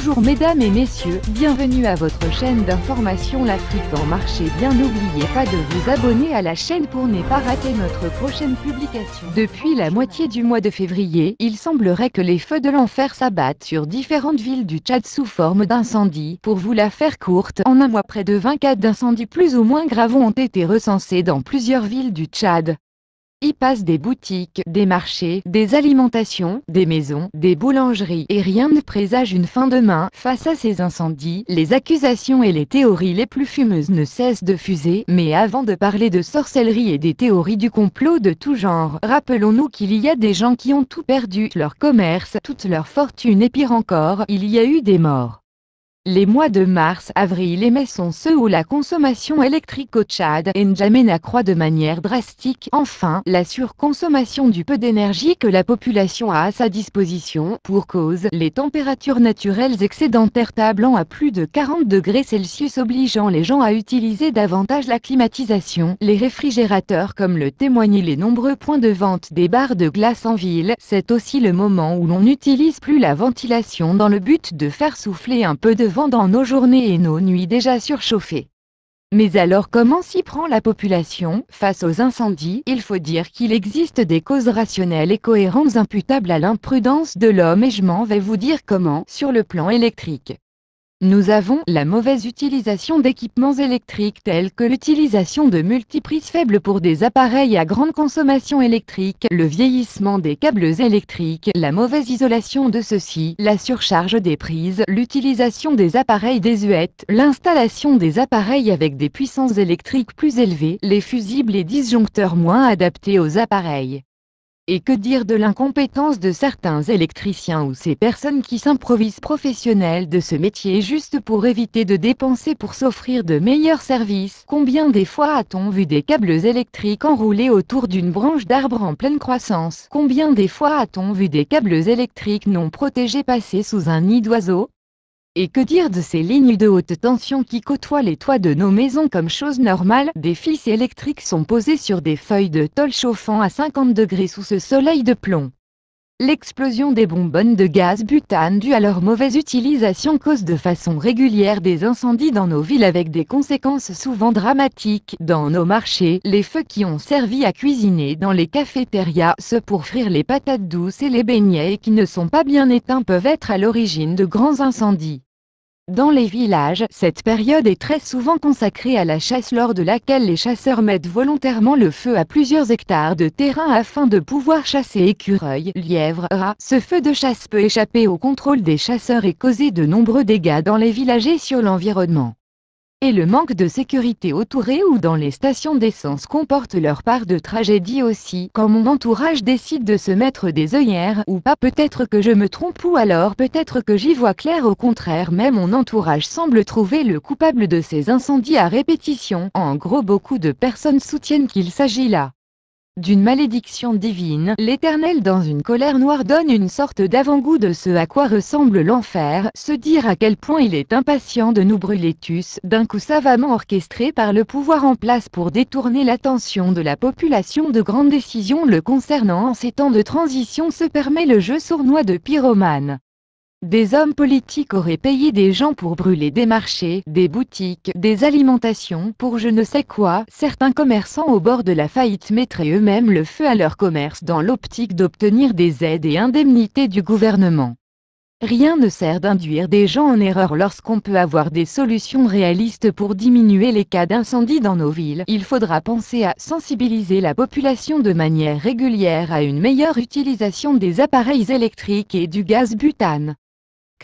Bonjour mesdames et messieurs, bienvenue à votre chaîne d'information l'Afrique en marché. Bien, n'oubliez pas de vous abonner à la chaîne pour ne pas rater notre prochaine publication. Depuis la moitié du mois de février, il semblerait que les feux de l'enfer s'abattent sur différentes villes du Tchad sous forme d'incendies. Pour vous la faire courte, en un mois près de 20 cas d'incendies plus ou moins graves ont été recensés dans plusieurs villes du Tchad. Y passent des boutiques, des marchés, des alimentations, des maisons, des boulangeries, et rien ne présage une fin demain. Face à ces incendies, les accusations et les théories les plus fumeuses ne cessent de fuser. Mais avant de parler de sorcellerie et des théories du complot de tout genre, rappelons-nous qu'il y a des gens qui ont tout perdu, leur commerce, toute leur fortune et pire encore, il y a eu des morts. Les mois de mars, avril et mai sont ceux où la consommation électrique au Tchad et N'Djamena accroît de manière drastique. Enfin, la surconsommation du peu d'énergie que la population a à sa disposition, pour cause, les températures naturelles excédentaires tablant à plus de 40 degrés Celsius obligeant les gens à utiliser davantage la climatisation, les réfrigérateurs comme le témoignent les nombreux points de vente des barres de glace en ville. C'est aussi le moment où l'on n'utilise plus la ventilation dans le but de faire souffler un peu de vent dans nos journées et nos nuits déjà surchauffées. Mais alors comment s'y prend la population face aux incendies? Il faut dire qu'il existe des causes rationnelles et cohérentes imputables à l'imprudence de l'homme et je m'en vais vous dire comment. Sur le plan électrique, nous avons la mauvaise utilisation d'équipements électriques tels que l'utilisation de multiprises faibles pour des appareils à grande consommation électrique, le vieillissement des câbles électriques, la mauvaise isolation de ceux-ci, la surcharge des prises, l'utilisation des appareils désuètes, l'installation des appareils avec des puissances électriques plus élevées, les fusibles et disjoncteurs moins adaptés aux appareils. Et que dire de l'incompétence de certains électriciens ou ces personnes qui s'improvisent professionnels de ce métier juste pour éviter de dépenser pour s'offrir de meilleurs services? Combien des fois a-t-on vu des câbles électriques enroulés autour d'une branche d'arbre en pleine croissance? Combien des fois a-t-on vu des câbles électriques non protégés passer sous un nid d'oiseaux? Et que dire de ces lignes de haute tension qui côtoient les toits de nos maisons comme chose normale? Des fils électriques sont posés sur des feuilles de tôle chauffant à 50 degrés sous ce soleil de plomb. L'explosion des bonbonnes de gaz butane due à leur mauvaise utilisation cause de façon régulière des incendies dans nos villes avec des conséquences souvent dramatiques. Dans nos marchés, les feux qui ont servi à cuisiner dans les cafétérias, ceux pour frire les patates douces et les beignets et qui ne sont pas bien éteints peuvent être à l'origine de grands incendies. Dans les villages, cette période est très souvent consacrée à la chasse lors de laquelle les chasseurs mettent volontairement le feu à plusieurs hectares de terrain afin de pouvoir chasser écureuils, lièvres, rats. Ce feu de chasse peut échapper au contrôle des chasseurs et causer de nombreux dégâts dans les villages et sur l'environnement. Et le manque de sécurité autour et ou dans les stations d'essence comporte leur part de tragédie aussi. Quand mon entourage décide de se mettre des œillères, ou pas, peut-être que je me trompe ou alors peut-être que j'y vois clair, au contraire mais mon entourage semble trouver le coupable de ces incendies à répétition. En gros, beaucoup de personnes soutiennent qu'il s'agit là d'une malédiction divine. L'Éternel dans une colère noire donne une sorte d'avant-goût de ce à quoi ressemble l'enfer, se dire à quel point il est impatient de nous brûler tous, d'un coup savamment orchestré par le pouvoir en place pour détourner l'attention de la population de grandes décisions le concernant. En ces temps de transition se permet le jeu sournois de pyromane. Des hommes politiques auraient payé des gens pour brûler des marchés, des boutiques, des alimentations, pour je ne sais quoi. Certains commerçants au bord de la faillite mettraient eux-mêmes le feu à leur commerce dans l'optique d'obtenir des aides et indemnités du gouvernement. Rien ne sert d'induire des gens en erreur lorsqu'on peut avoir des solutions réalistes pour diminuer les cas d'incendie dans nos villes. Il faudra penser à sensibiliser la population de manière régulière à une meilleure utilisation des appareils électriques et du gaz butane.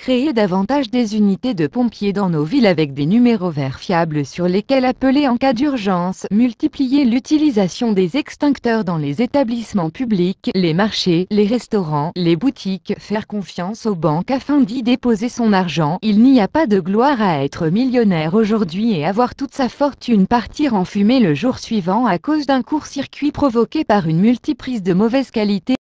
Créer davantage des unités de pompiers dans nos villes avec des numéros verts fiables sur lesquels appeler en cas d'urgence. Multiplier l'utilisation des extincteurs dans les établissements publics, les marchés, les restaurants, les boutiques. Faire confiance aux banques afin d'y déposer son argent. Il n'y a pas de gloire à être millionnaire aujourd'hui et avoir toute sa fortune partir en fumée le jour suivant à cause d'un court-circuit provoqué par une multiprise de mauvaise qualité.